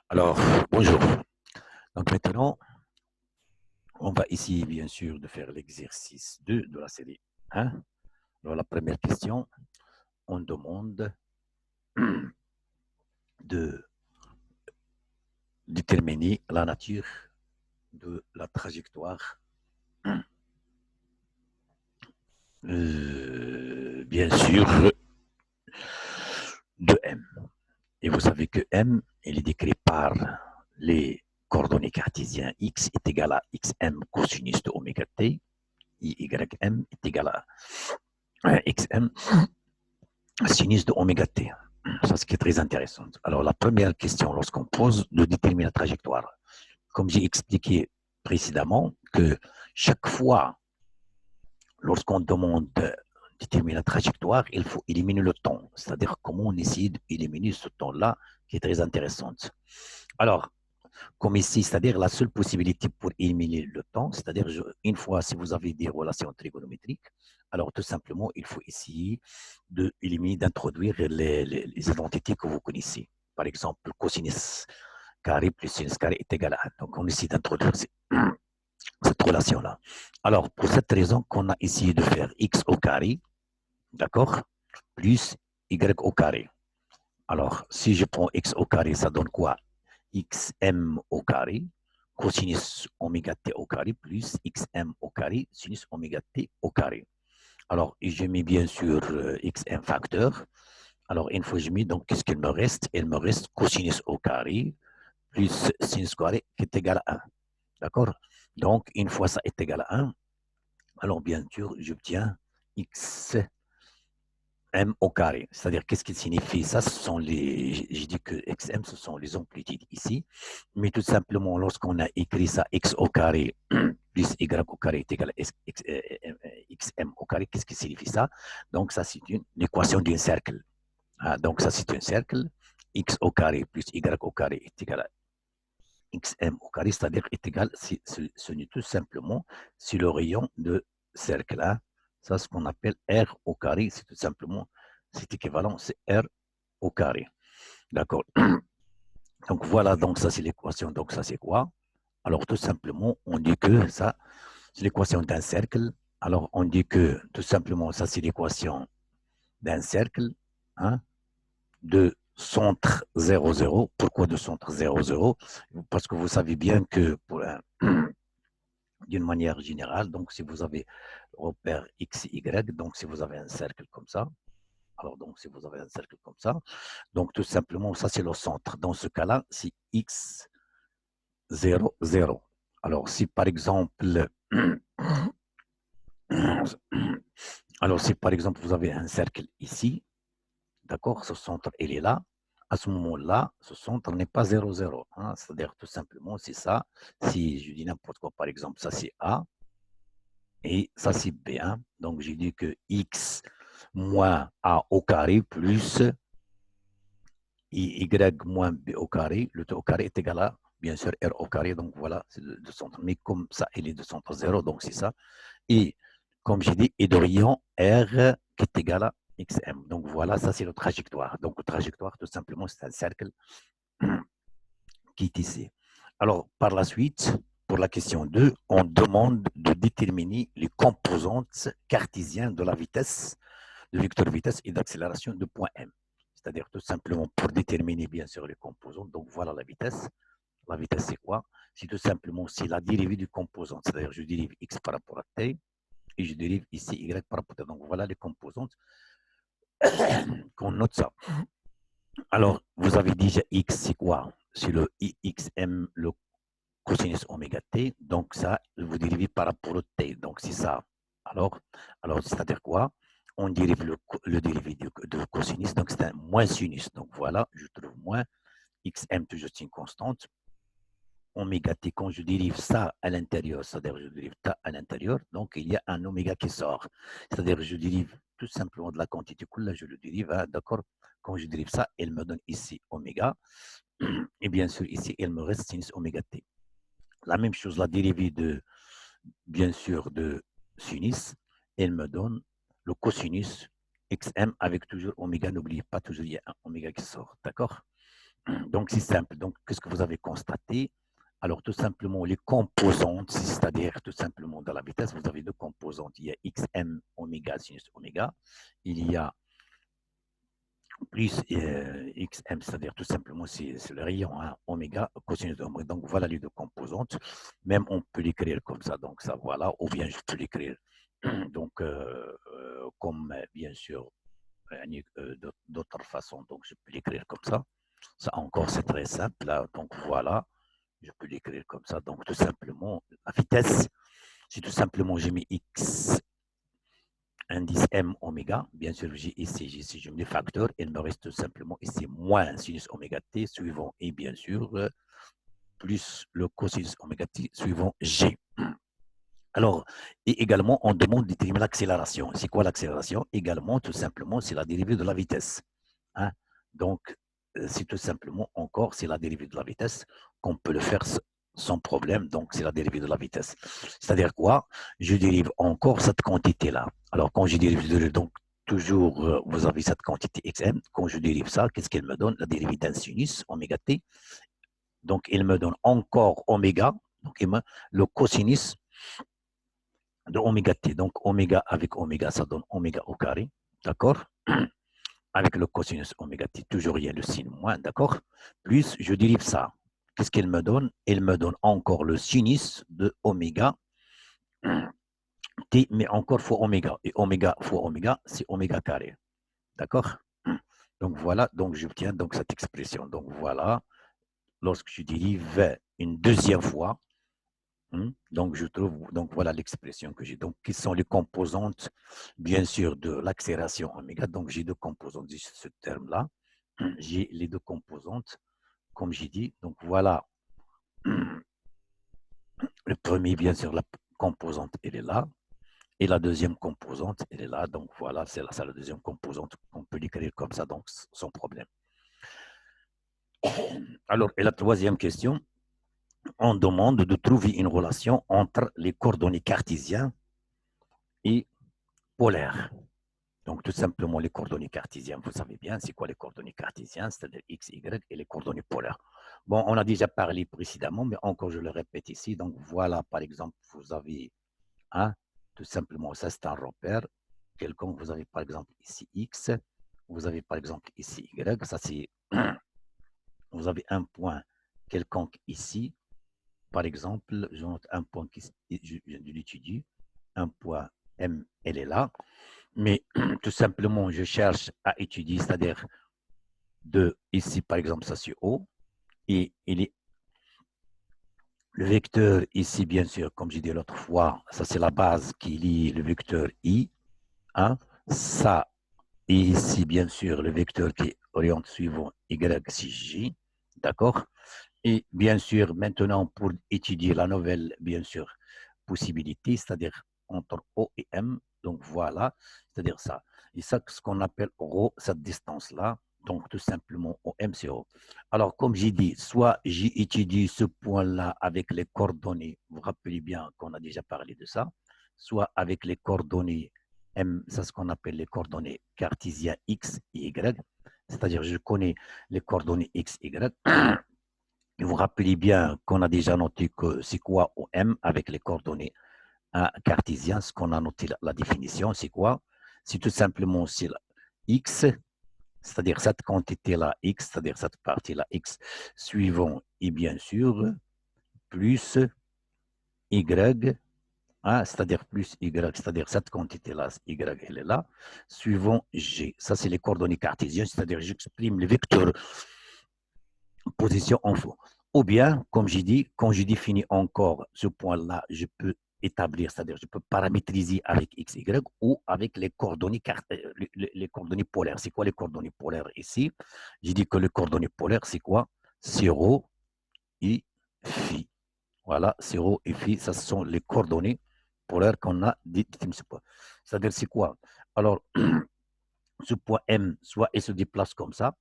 Alors, bonjour. Donc maintenant, on va essayer bien sûr de faire l'exercice 2 de la série 1. Alors la première question, on demande de déterminer la nature de la trajectoire, bien sûr, de M. Et vous savez que M, il est décrit par les coordonnées cartésiennes x est égal à xm cosinus de oméga t, ym est égal à xm sinus de oméga t. Ça, ce qui est très intéressant. Alors, la première question, lorsqu'on pose, de déterminer la trajectoire. Comme j'ai expliqué précédemment, que chaque fois, lorsqu'on demande de déterminer la trajectoire, il faut éliminer le temps. C'est-à-dire comment on essaie d'éliminer ce temps-là, qui est très intéressant. Alors, comme ici, c'est-à-dire la seule possibilité pour éliminer le temps, c'est-à-dire une fois si vous avez des relations trigonométriques, alors tout simplement, il faut essayer d'éliminer, d'introduire les identités que vous connaissez. Par exemple, cosinus carré plus sinus carré est égal à 1. Donc, on essaie d'introduire cette relation-là. Alors, pour cette raison qu'on a essayé de faire x au carré, d'accord, plus y au carré. Alors, si je prends x au carré, ça donne quoi? Xm au carré, cosinus oméga t au carré, plus xm au carré, sinus oméga t au carré. Alors, je mets bien sûr xm facteur. Alors, une fois que je mets, donc, qu'est-ce qu'il me reste? Il me reste cosinus au carré, plus sinus carré, qui est égal à 1. D'accord? Donc, une fois ça est égal à 1, alors bien sûr, j'obtiens x m au carré. C'est-à-dire, qu'est-ce qu'il signifie? Ça, ce sont les, je dis que xm, ce sont les amplitudes ici. Mais tout simplement, lorsqu'on a écrit ça, x au carré plus y au carré est égal à xm au carré, qu'est-ce qui signifie ça? Donc, ça, c'est une équation d'un cercle. Ah, donc, ça, c'est un cercle. X au carré plus y au carré est égal à xm au carré, c'est-à-dire est égal, ce n'est tout simplement, c'est le rayon de cercle. Hein. Ça, ce qu'on appelle R au carré, c'est tout simplement, c'est équivalent, c'est R au carré. D'accord. Donc voilà, donc ça c'est l'équation. Donc ça c'est quoi? Alors tout simplement, on dit que ça, c'est l'équation d'un cercle. Alors on dit que tout simplement, ça c'est l'équation d'un cercle, hein, de centre 0, 0. Pourquoi de centre 0, 0? Parce que vous savez bien que pour un, d'une manière générale, donc si vous avez le repère x, y, donc si vous avez un cercle comme ça, alors donc si vous avez un cercle comme ça, donc tout simplement, ça c'est le centre. Dans ce cas-là, c'est x 0, 0. Alors si par exemple, alors si par exemple vous avez un cercle ici, d'accord, ce centre il est là, à ce moment-là, ce centre n'est pas 0, 0. Hein, c'est-à-dire tout simplement, c'est ça. Si je dis n'importe quoi, par exemple, ça c'est A, et ça c'est B1. Donc j'ai dit que x moins A au carré plus y moins B au carré, le tout au carré est égal à, bien sûr, R au carré. Donc voilà, c'est le centre. Mais comme ça, il est de centre 0, donc c'est ça. Et comme j'ai dit, et de rayon R qui est égal à xm. Donc voilà, ça c'est le trajectoire. Donc la trajectoire, tout simplement, c'est un cercle qui est ici. Alors, par la suite, pour la question 2, on demande de déterminer les composantes cartésiennes de la vitesse, de vecteur vitesse et d'accélération de point M. C'est-à-dire tout simplement pour déterminer bien sûr les composantes. Donc voilà la vitesse. La vitesse c'est quoi? C'est tout simplement c'est la dérivée du composant. C'est-à-dire je dérive x par rapport à t et je dérive ici y par rapport à t. Donc voilà les composantes qu'on note ça. Alors vous avez déjà x c'est quoi? C'est le xm, le cosinus oméga t. Donc ça, vous dérivez par rapport au t. Donc c'est ça. Alors c'est-à-dire quoi? On dérive le dérivé de cosinus. Donc c'est un moins sinus. Donc voilà, je trouve moins xm toujours une constante. Oméga t, quand je dérive ça à l'intérieur, c'est-à-dire je dérive ça à l'intérieur, donc il y a un oméga qui sort. C'est-à-dire je dérive tout simplement de la quantité cool, là je le dérive, hein, d'accord? Quand je dérive ça, elle me donne ici oméga. Et bien sûr, ici, il me reste sinus oméga t. La même chose, la dérivée de, bien sûr, de sinus, elle me donne le cosinus xm avec toujours oméga. N'oubliez pas, toujours il y a un oméga qui sort. D'accord? Donc, c'est simple. Donc, qu'est-ce que vous avez constaté? Alors, tout simplement, les composantes, c'est-à-dire tout simplement dans la vitesse, vous avez deux composantes. Il y a xm oméga sinus oméga. Il y a plus xm, c'est-à-dire tout simplement, c'est le rayon hein, oméga cosinus oméga. Donc, voilà les deux composantes. Même, on peut l'écrire comme ça. Donc, ça, voilà. Ou bien, je peux l'écrire donc, comme, bien sûr, d'autres façons. Donc, je peux l'écrire comme ça. Ça encore, c'est très simple. Là. Donc, voilà. Je peux l'écrire comme ça. Donc, tout simplement, la vitesse, c'est tout simplement, j'ai mis x indice m oméga. Bien sûr, j'ai ici, je mets les facteurs. Il me reste tout simplement ici moins sinus oméga t suivant et bien sûr, plus le cosinus oméga t suivant g. Alors, et également, on demande de déterminer l'accélération. C'est quoi l'accélération? Également, tout simplement, c'est la dérivée de la vitesse. Hein? Donc, c'est tout simplement encore, c'est la dérivée de la vitesse qu'on peut le faire sans problème. Donc, c'est la dérivée de la vitesse. C'est-à-dire quoi? Je dérive encore cette quantité-là. Alors, quand je dérive, donc, toujours, vous avez cette quantité xm. Quand je dérive ça, qu'est-ce qu'elle me donne? La dérivée d'un sinus, oméga t. Donc, il me donne encore oméga. Donc, le cosinus de oméga t. Donc, oméga avec oméga, ça donne oméga au carré. D'accord? Avec le cosinus oméga t, toujours il y a le signe moins, d'accord? Plus, je dérive ça. Qu'est-ce qu'elle me donne? Elle me donne encore le sinus de oméga t, mais encore fois oméga. Et oméga fois oméga, c'est oméga carré. D'accord? Donc, voilà. Donc, j'obtiens donc cette expression. Donc, voilà. Lorsque je dérive une deuxième fois, donc, je trouve, donc voilà l'expression que j'ai. Donc, quelles sont les composantes, bien sûr, de l'accélération oméga? Donc, j'ai deux composantes de ce terme-là. J'ai les deux composantes, comme j'ai dit. Donc, voilà. Le premier, bien sûr, la composante, elle est là. Et la deuxième composante, elle est là. Donc, voilà, c'est la deuxième composante. On peut l'écrire comme ça, donc, sans problème. Alors, et la troisième question, on demande de trouver une relation entre les coordonnées cartésiennes et polaires. Donc, tout simplement, les coordonnées cartésiennes, vous savez bien, c'est quoi les coordonnées cartésiennes, c'est-à-dire x, y et les coordonnées polaires. Bon, on a déjà parlé précédemment, mais encore, je le répète ici. Donc, voilà, par exemple, vous avez tout simplement, ça, c'est un repère quelconque. Vous avez, par exemple, ici x, vous avez, par exemple, ici y, ça, c'est, vous avez un point quelconque ici. Par exemple, je note un point qui, je l'étudie, un point M, elle est là. Mais tout simplement, je cherche à étudier, c'est-à-dire de ici, par exemple, ça c'est O, et il est le vecteur ici, bien sûr, comme j'ai dit l'autre fois, ça c'est la base qui lie le vecteur I, ça, et ici, bien sûr, le vecteur qui oriente suivant Y, c'est J, d'accord? Et bien sûr, maintenant, pour étudier la nouvelle, bien sûr, possibilité, c'est-à-dire entre O et M, donc voilà, c'est-à-dire ça. Et ça, ce qu'on appelle ρ, cette distance-là, donc tout simplement OM, c'est O. Alors, comme j'ai dit, soit j'ai étudié ce point-là avec les coordonnées, vous vous rappelez bien qu'on a déjà parlé de ça, soit avec les coordonnées M, c'est ce qu'on appelle les coordonnées cartésiennes X et Y, c'est-à-dire je connais les coordonnées X, Y. Vous vous rappelez bien qu'on a déjà noté que c'est quoi OM avec les coordonnées cartésiennes, ce qu'on a noté la définition, c'est quoi? C'est tout simplement c'est X, c'est-à-dire cette quantité-là X, c'est-à-dire cette partie-là X, suivant et bien sûr plus Y, c'est-à-dire plus Y, c'est-à-dire cette quantité-là, Y, elle est là, suivant G. Ça, c'est les coordonnées cartésiennes, c'est-à-dire j'exprime les vecteurs position en faux. Ou bien, comme j'ai dit, quand je définis encore ce point-là, je peux établir, c'est-à-dire je peux paramétriser avec x, y ou avec les coordonnées polaires. C'est quoi les coordonnées polaires ici? J'ai dit que les coordonnées polaires, c'est quoi? 0 et phi. Voilà, 0 et phi, ça sont les coordonnées polaires qu'on a dit. C'est-à-dire, c'est quoi? Alors, ce point M, soit il se déplace comme ça,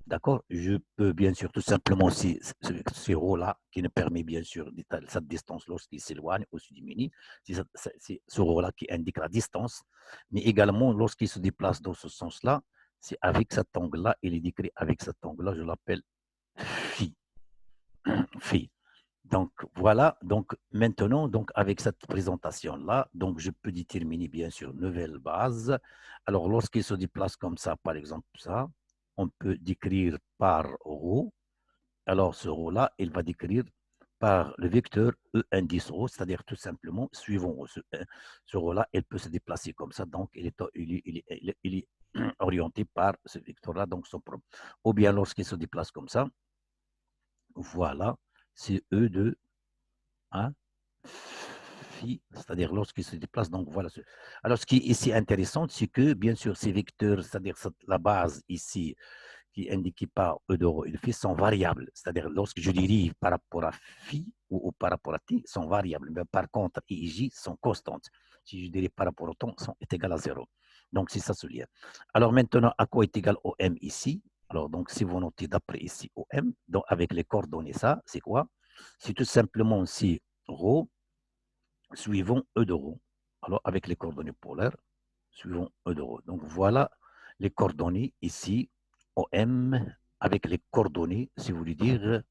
d'accord? Je peux bien sûr tout simplement ce rho-là qui nous permet bien sûr cette distance lorsqu'il s'éloigne ou se diminue. C'est ce rho-là qui indique la distance, mais également lorsqu'il se déplace dans ce sens-là, c'est avec cet angle-là, il est décrit avec cet angle-là, je l'appelle phi. Phi. Donc voilà, donc maintenant, donc avec cette présentation-là, donc je peux déterminer bien sûr une nouvelle base. Alors lorsqu'il se déplace comme ça, par exemple ça, on peut décrire par ρ. Alors ce ρ-là, il va décrire par le vecteur E indice ρ, c'est-à-dire tout simplement, suivant ce ρ-là, il peut se déplacer comme ça, donc il est orienté par ce vecteur-là, donc son propre. Ou bien lorsqu'il se déplace comme ça, voilà, c'est E de 1 phi, c'est-à-dire lorsqu'il se déplace, donc voilà. Alors, ce qui est ici intéressant, c'est que, bien sûr, ces vecteurs, c'est-à-dire la base ici, qui est indiquée par E de ρ et de phi, sont variables. C'est-à-dire, lorsque je dérive par rapport à phi ou par rapport à t, sont variables. Mais par contre, I et J sont constantes. Si je dérive par rapport au temps, est égal à 0. Donc, c'est ça ce lien. Alors, maintenant, à quoi est égal OM ici? Alors, donc, si vous notez d'après ici OM, donc avec les coordonnées, ça, c'est quoi? C'est tout simplement si ρ suivons E de ρ. Alors, avec les coordonnées polaires, suivons E de ρ. Donc, voilà les coordonnées ici, OM, avec les coordonnées, si vous voulez dire,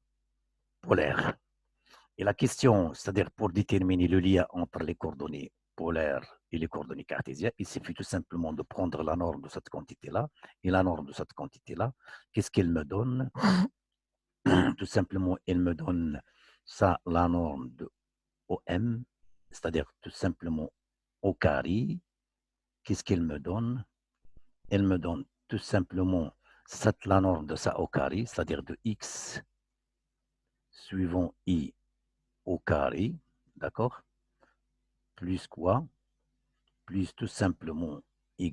polaires. Et la question, c'est-à-dire pour déterminer le lien entre les coordonnées polaires et les coordonnées cartésiennes, il suffit tout simplement de prendre la norme de cette quantité-là. Et la norme de cette quantité-là, qu'est-ce qu'elle me donne? Tout simplement, elle me donne ça, la norme de OM, c'est-à-dire tout simplement au carré. Qu'est-ce qu'elle me donne? Elle me donne tout simplement la norme de ça au carré, c'est-à-dire de x suivant i au carré, d'accord? Plus quoi? Plus tout simplement y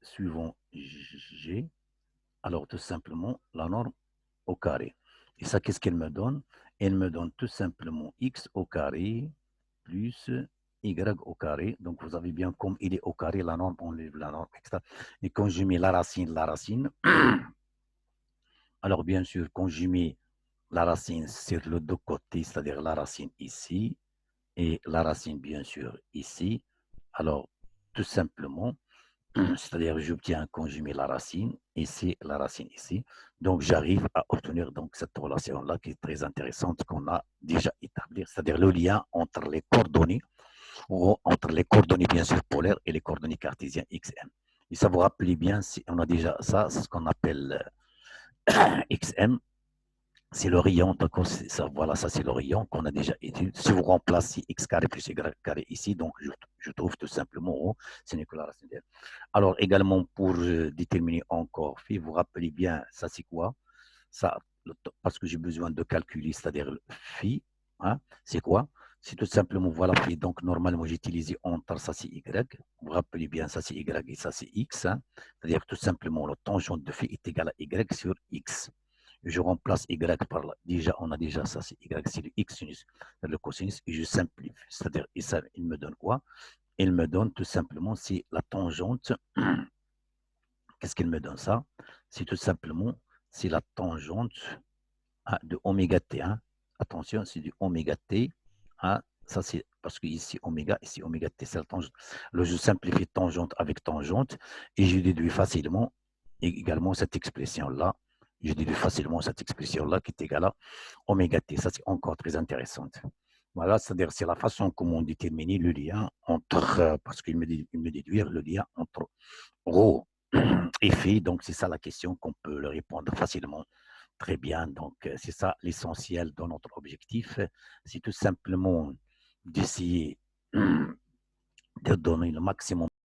suivant g. Alors tout simplement la norme au carré. Et ça, qu'est-ce qu'elle me donne? Elle me donne tout simplement x au carré plus y au carré. Donc, vous avez bien, comme il est au carré, la norme, on lève la norme, etc. Et quand je mets la racine, alors bien sûr, quand je mets la racine sur le deux côtés, c'est-à-dire la racine ici, et la racine, bien sûr, ici, alors, tout simplement, c'est-à-dire j'obtiens quand je mets la racine ici, la racine ici. Donc, j'arrive à obtenir donc cette relation-là qui est très intéressante qu'on a déjà établie, c'est-à-dire le lien entre les coordonnées, ou entre les coordonnées bien sûr polaires et les coordonnées cartésiennes xm. Et ça vous rappelle bien, si on a déjà ça, c'est ce qu'on appelle xm, c'est le rayon, voilà, ça c'est le rayon qu'on a déjà étudié. Si vous remplacez x carré plus y carré ici, donc je trouve tout simplement rho, ce n'est que la racine d'elle. Alors également pour déterminer encore phi, vous rappelez bien, ça c'est quoi? Ça, parce que j'ai besoin de calculer, c'est-à-dire phi, hein, c'est quoi? C'est tout simplement, voilà, phi, donc normalement j'ai utilisé entre ça c'est y, vous rappelez bien, ça c'est y et ça c'est x, hein, c'est-à-dire tout simplement le tangente de phi est égal à y sur x. Je remplace y par là. Déjà, on a déjà ça, c'est y, c'est le x sinus, le cosinus, et je simplifie. C'est-à-dire, il me donne quoi? Il me donne tout simplement, c'est la tangente. Qu'est-ce qu'il me donne ça? C'est tout simplement, c'est la tangente de oméga t. Hein. Attention, c'est du oméga t. Hein. Ça, c'est parce que ici oméga t, c'est la tangente. Alors, je simplifie tangente avec tangente et je déduis facilement également cette expression-là. Je déduis facilement cette expression-là qui est égale à oméga t. Ça, c'est encore très intéressant. Voilà, c'est-à-dire c'est la façon comment on détermine le lien entre, parce qu'il me déduire le lien entre ρ et phi. Donc, c'est ça la question qu'on peut le répondre facilement. Très bien, donc c'est ça l'essentiel de notre objectif, c'est tout simplement d'essayer de donner le maximum